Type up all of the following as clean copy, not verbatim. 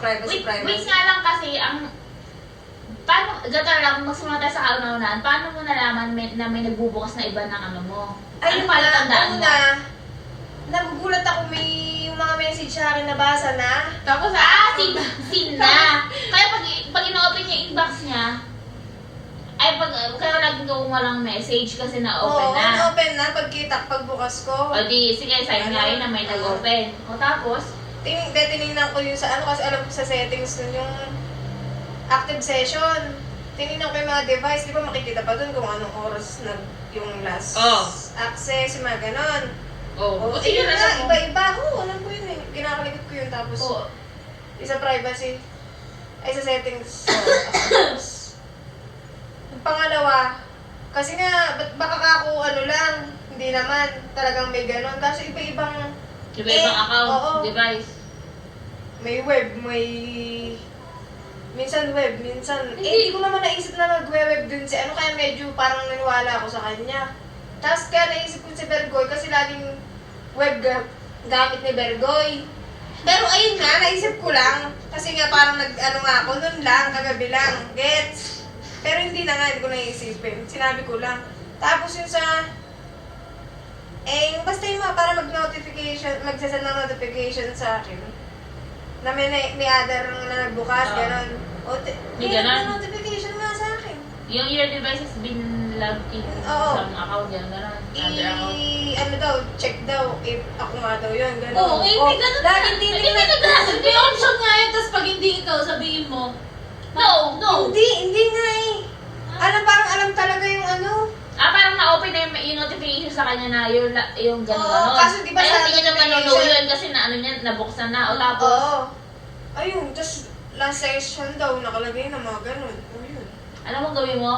privacy. Wait nga lang kasi, paano, gata lang, magsimula tayo sa kauna-unahan, paano mo nalaman na may nagbubukas na iba ng ano mo? Ayun Ano pala tandaan mo? Nagugulat ako, may yung mga message sa akin nabasa na. Tapos, sin na. Kaya pag ino-open niya inbox niya, ay kaya laging gawin walang message kasi na-open na. Oo, open na pagbukas ko. O di, sige, sign nga yun na may nag-open. O tapos, Tinignan ko yung sa ano kasi alam ko sa settings nun yung active session. Tinignan ko yung mga device, di ba makikita pa dun kung anong oras yung last access, yung mga ganon. Yun na, iba-iba. Alam ko yun eh. Kinakalikot ko yun tapos isa privacy. Ay, sa settings. Yung pangalawa, kasi nga, baka ako lang, hindi naman talagang may ganon. Kasi iba-ibang account, device. May web, minsan web, minsan... hindi ko naman naisip na nag-web dun si ano, kaya medyo parang naniwala ako sa kanya. Tapos kaya naisip ko si Bergoy kasi laging web gamit ni Bergoy. Pero ayun nga, naisip ko lang. Kasi nga parang nag-ano nga ako, nun lang, kagabi lang, gets? Pero hindi na nga, hindi ko naisipin. Sinabi ko lang. Tapos yun sa... basta yung mga para magsasend ng notification sa akin. Na may other na nagbukas, gano'n. May ganon? May notification nga sa akin. Yung your device has been logged in sa account, gano'n. Other account. Ano daw, check daw if ako nga daw yun, gano'n. Oo, may ganun na. Laging tinignan. May option nga yun, tapos pag hindi ikaw, sabihin mo, no. Hindi nga eh. Parang alam talaga yung ano. Parang na-open na yung notification sa kanya na yung gano'n. Oo, kaso di ba sa hindi ka naman notification yun kasi na ano niya, nabuksan na. O tapos, Oo. Ayun, tapos last session daw, nakalagay na mga gano'n. O yun. alam mo gawin mo?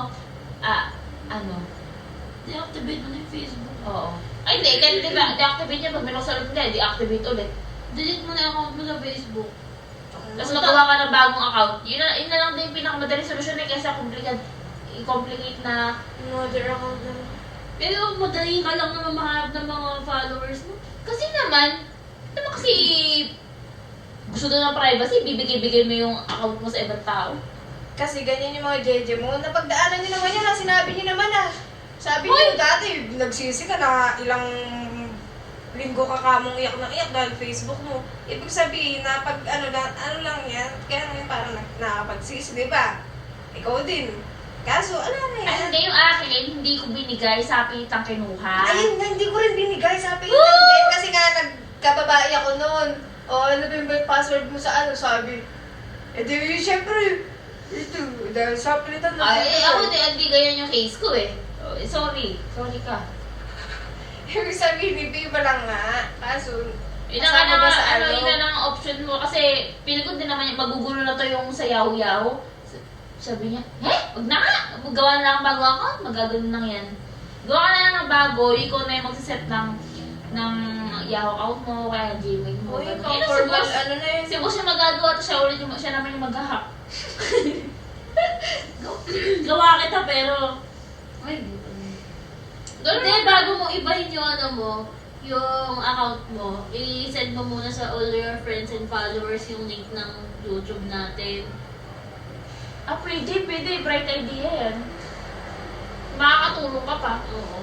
Deactivate mo na yung Facebook. Oo. Ay, hindi. Kasi diba, deactivate niya pag binuksan ulit niya, deactivate ulit. Delete mo na yung account mo sa Facebook. Tapos magawa ka ng bagong account. Yun na lang din yung pinakamadaling solusyon eh, kasi i-complicate na Another account na. Pero madali ka lang naman mahanap ng mga followers mo. kasi naman kasi gusto doon ng privacy, bibigay mo yung account mo sa ibang tao. Kasi ganyan yung mga jeje mo. Napagdaanan nyo naman yan, sinabi nyo naman Sabi nyo dati, nagsisi ka na ilang linggo ka kamong iyak na iyak dahil Facebook mo. Ibig sabihin na pag ano lang yan, kaya ngayon parang nakapagsisi, di ba? Ikaw din. Kaso, na yan. Ay, hindi yung akin, hindi ko binigay sa pitang kinuha. Ayun nga, hindi ko rin binigay sa akin din. Kasi nga, nagkababae ako noon. Ano ba yung password mo sa ano? Sabi, di, syempre, ito, dahil sa pilitan na. Ay, ako hindi ganyan yung case ko eh. Sorry ka. Ibig sabihin, hindi ba lang nga. Kaso, Yun na lang ang option mo kasi pili ko din naman magugulo na to yung sa yaw-yaw. Sabi niya, wag na nga! Magawa na lang bago account, magagano lang yan. Gawa ka na lang ng bago, ikaw na yung magsiset ng Yahoo account mo, kaya Gmail mo. uy, Ganun. ano na yun? Si boss yung magagawa, tapos siya naman yung mag-hack. Gawa kita pero, ay, Ganun hindi, lang. bago mo ibahin yung ano mo, yung account mo, i-send mo muna sa all your friends and followers yung link ng YouTube natin. Pwede. Bright idea yan. Makakatulong ka pa. Oo.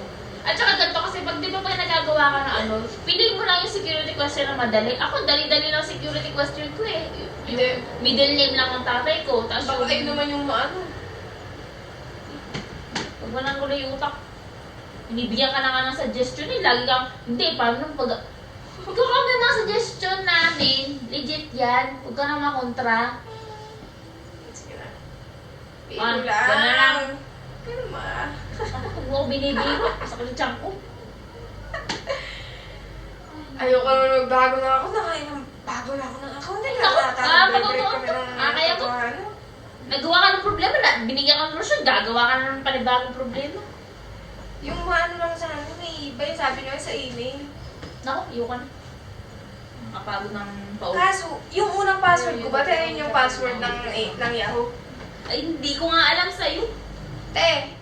At saka ganito kasi pag di ba pag nagagawa ka na piliin mo lang yung security question na madali. Ako, dali-dali lang security question ko eh. Yung middle name lang ng tatay ko. Tapos Baka ayun naman yung maano. pag walang gulo yung utak, binibigyan ka na nga ng suggestion eh. Lagi kang, hindi, paano pag... Ikaw kami mga suggestion namin. Legit yan. Huwag ka na makontra. Sige na. Ah, Biro gano'n lang. Ganun ma. Huwag mo ako binibiro. Sa kulitsang ko. Ayoko naman magbago na ako. Bago na ako ng account. Patutuan ko. Kaya ko. Nagawa ka ng problema na. Binigyan ka ng solusyon. Gagawa ka na ng panibagong problema. Yung maano lang sa ano, may iba yung sabi nyo sa email. Naku, iyo ka na. Nakapagod ng pauwi. Kaso, yung unang password ko ba? Yun yung password ng Yahoo. Ay, hindi ko nga alam sa'yo. Te,